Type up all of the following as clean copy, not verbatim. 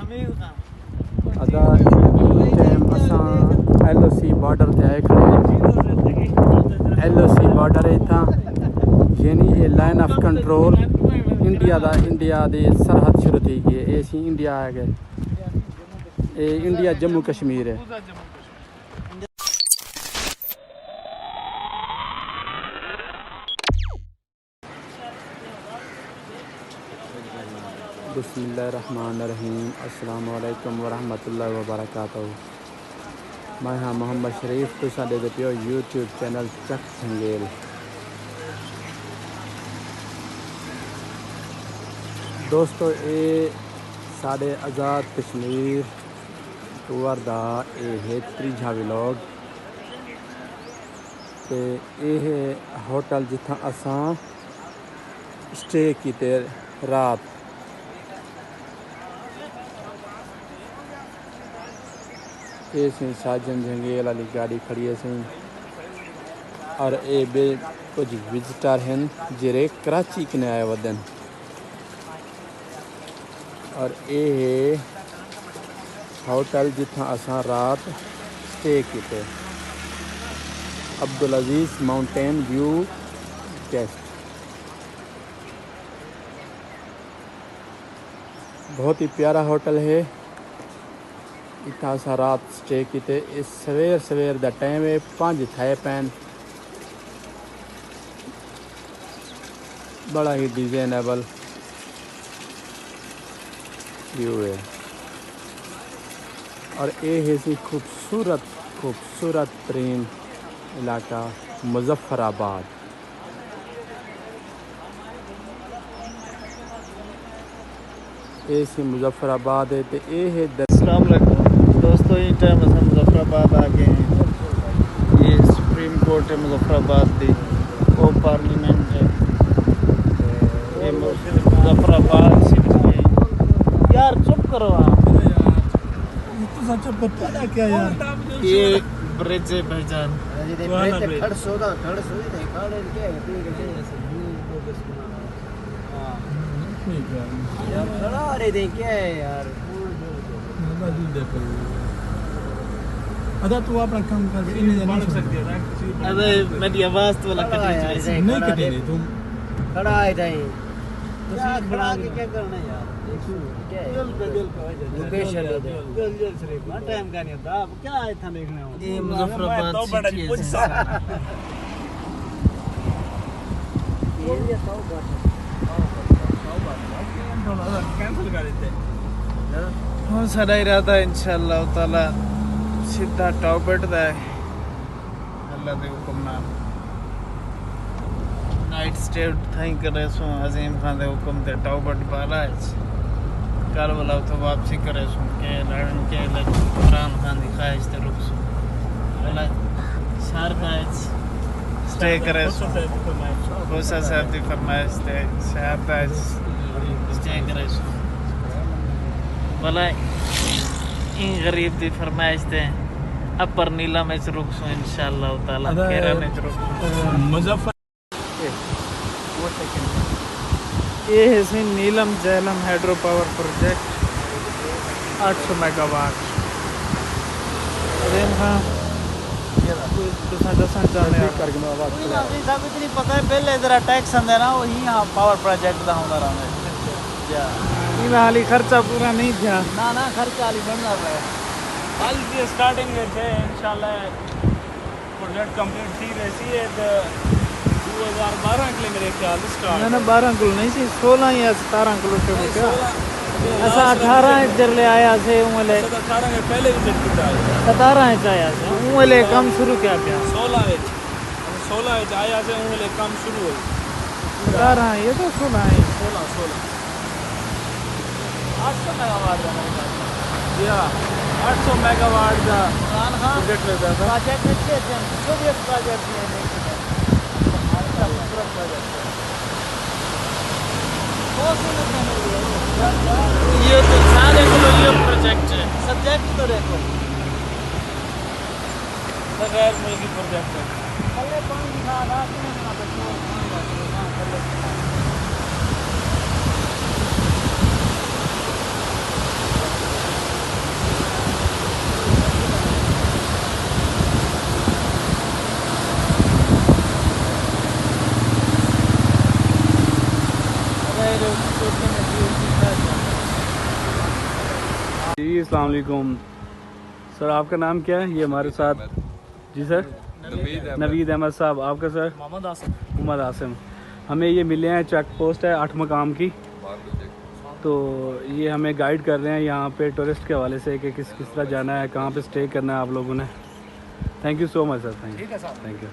आज़ाद time असां LOC border ते आए खड़े LOC बॉर्डर है इतना यानी ये लाइन ऑफ कंट्रोल इंडिया दी सरहद शुरू थी गई है सी इंडिया आ गए ये इंडिया जम्मू कश्मीर है। बिस्मिल्लाहिर्रहमानिर्रहीम अस्सलाम वालेकुम वरहमतुल्लाहि वबरकातुहू। मैं हाँ मोहम्मद शरीफ तुसा दे पियो यूट्यूब चैनल चक संगेल। दोस्तों ये साढ़े आज़ाद कश्मीर टूर दा ये त्रीजा व्लॉग ते ये होटल जिथा असां स्टे कीते रात। ये सी साजन जंगेल वाली गाड़ी खड़ी है सी और ये बे कुछ विजिटर हैं जेरे कराची कने आए वदन और ये है होटल जिथा असां रात स्टे कीते अब्दुल अजीज़ माउंटेन व्यू गेस्ट। बहुत ही प्यारा होटल है इतना असां रात स्टे कीते। सवेर दा टाइम है 5 थाए पैन बड़ा ही डिजाइनेबल व्यू है और ये है सी खूबसूरत तरीन इलाका मुजफ्फराबाद। ये सी मुजफ्फराबाद है तो ये है अस्सलाम वालेकुम दोस्तों। ये टाइम अस मुजफ्फराबाद आ गए हैं। ये सुप्रीम कोर्ट है मुजफ्फराबाद की वो पार्लियामेंट है ये मुजफ्फराबाद सिटी है। यार चुप करो आप चुप करता क्या यार। ये ब्रिज है भाईजान अदा तू अपना काम कर अरे मेरी आवाज तो नहीं कटेगी तुम खड़ा है जाए खड़ा के क्या करना यार टाइम का नहीं होता क्या आया था देखने ये मुजफ्फराबाद कैंसिल कर देते हाँ सारा इरादा इंशाअल्लाह ताला सीधा टॉप बैठता है अल्लाह के हुक्म नाल नाइट स्टे थाई करे सो अजीम खान के हुक्म ते टॉप बैठ पाला है कल वाला तो वापसी करे सो के लड़न के इमरान खान की ख्वाहिश ते रुक सो वाला सार गाइस स्टे करे सो खोसा साहब की फरमाइश ते साहब गाइस स्टे करे सो भला इन गरीब की फरमाइश थे अपर नीलम में रुक सो इंशाअल्लाह ताला केरा में रुक मुजफ्फर ये है सी Neelum Jhelum hydro power project 800 megawatt. अरे हाँ इतनी पता है पहले जरा टैक्स अंदर ना वही यहाँ पावर प्रोजेक्ट का होना रहा हाली खर्चा पूरा नहीं था ना खर्चा हाली बन रहा है हाल की स्टार्टिंग में थे इंशाल्लाह प्रोजेक्ट कंप्लीट थी वैसी है तो 2012 के लिए मेरे ख्याल स्टार्ट ना 12 किलो नहीं सी 16 या 17 किलो से क्या ऐसा 18 इधर ले आया से उमले 18 के पहले भी जब किया 17 इंच आया से उमले कम शुरू क्या 16 इंच आया से उमले कम शुरू हुई 18 ये तो 16 है 16 800 मेगावाट का या 800 मेगावाट का प्रोजेक्ट लेता था प्रोजेक्ट अच्छे थे जो भी प्रोजेक्ट है ये तो सारे ये प्रोजेक्ट है सब्जेक्ट तो देखो गैर मुल्की प्रोजेक्ट है पहले कौन दिखा रहा जी अस्सलाम वालेकुम सर, आपका नाम क्या है? ये हमारे साथ जी सर नवीद अहमद साहब, आपका सर? मोहम्मद आसिम। हमें ये मिले हैं, चेक पोस्ट है 8 मकाम की, तो ये हमें गाइड कर रहे हैं यहाँ पे टूरिस्ट के हवाले से कि किस किस तरह जाना है, कहाँ पे स्टे करना है आप लोगों ने। Thank you so much sir, thank you.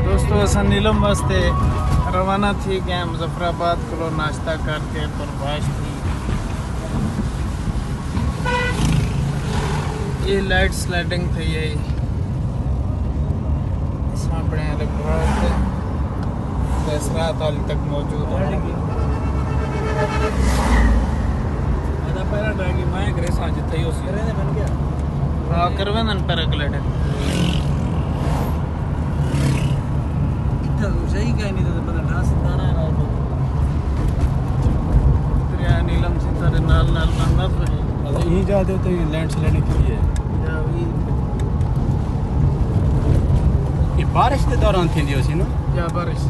दोस्तों असां नीलम वास्ते रवाना थी गए मुजफ्फराबाद को नाश्ता करके परवाश थी। ये लाइट स्लाइडिंग थी यही सामने वाले रात हाल तक मौजूद है। हाँ करवे पैराग्लाइडिंग सही कहीं नहीं तो बंदा सितारा है दरिया नीलम से तारे नाल नाल बंदा तो यहीं जाते हो तो लैंड स्लाइडिंग की है। ये बारिश के दौरान थी उसी ना या बारिश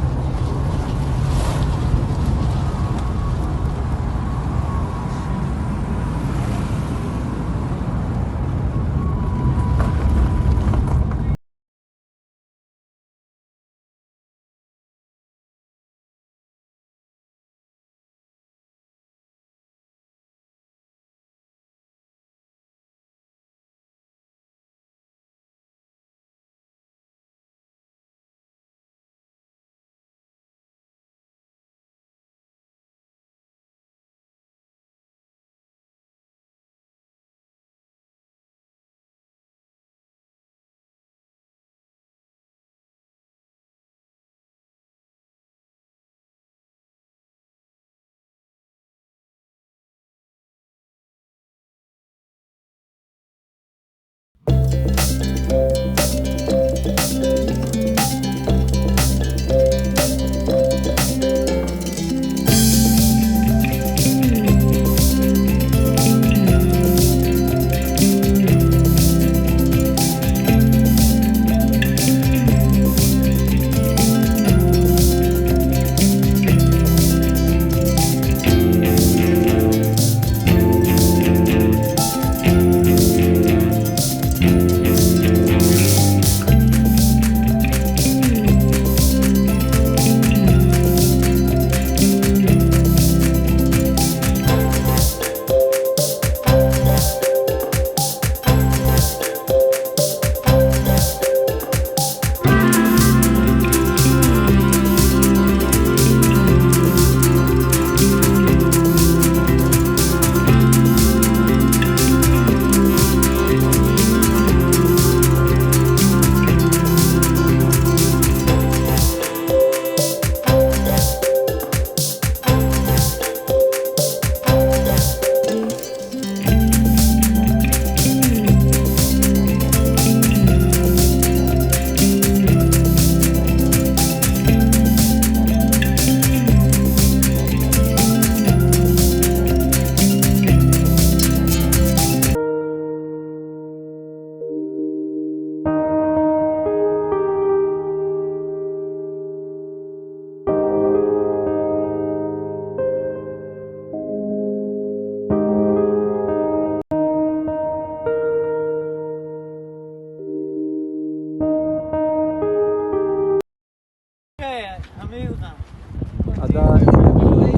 अज़ाद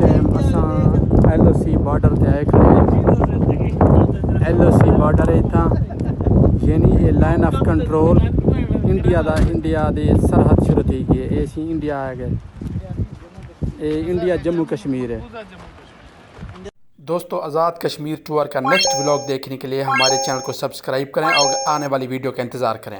टाइम असां LOC बॉर्डर ते आए खड़े LOC बॉर्डर है इतना यानी ये लाइन ऑफ कंट्रोल इंडिया दी सरहद शुरू थी गई है। सी इंडिया है गए, ये इंडिया जम्मू कश्मीर है। दोस्तों आज़ाद कश्मीर टूर का नेक्स्ट व्लॉग देखने के लिए हमारे चैनल को सब्सक्राइब करें और आने वाली वीडियो का इंतज़ार करें।